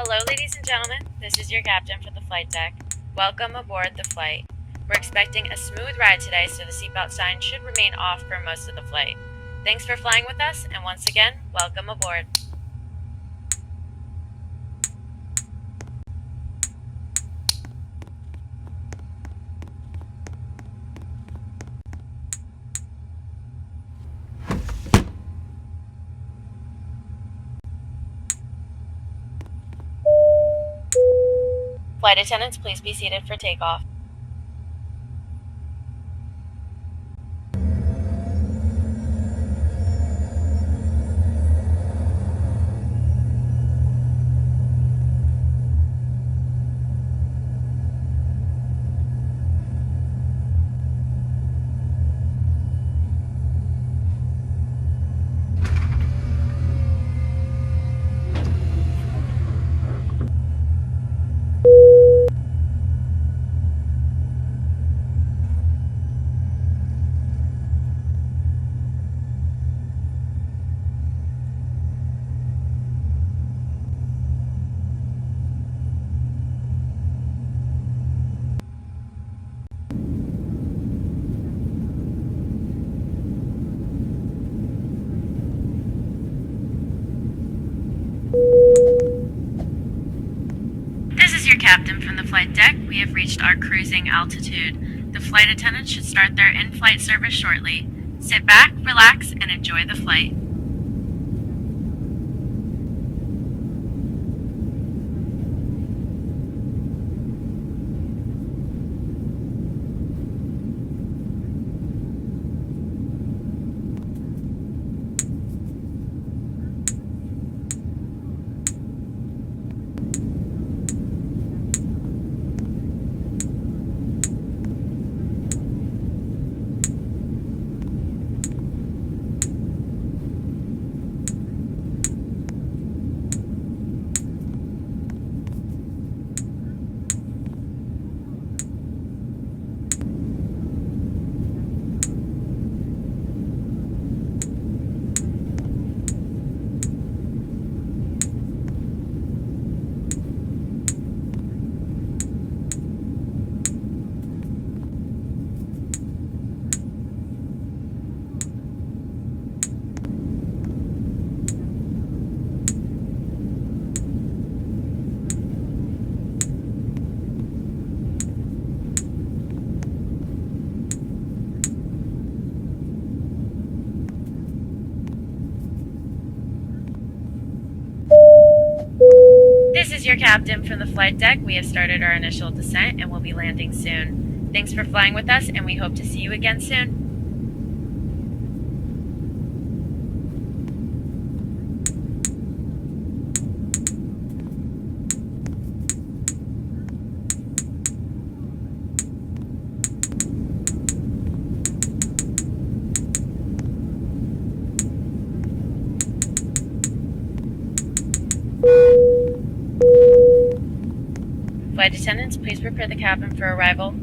Hello, ladies and gentlemen. This is your captain for the flight deck. Welcome aboard the flight. We're expecting a smooth ride today, so the seatbelt sign should remain off for most of the flight. Thanks for flying with us, and once again, welcome aboard. Flight attendants, please be seated for takeoff. This is your captain from the flight deck. We have reached our cruising altitude. The flight attendants should start their in-flight service shortly. Sit back, relax, and enjoy the flight. is your captain from the flight deck. We have started our initial descent and will be landing soon. Thanks for flying with us, and we hope to see you again soon. Flight attendants, please prepare the cabin for arrival.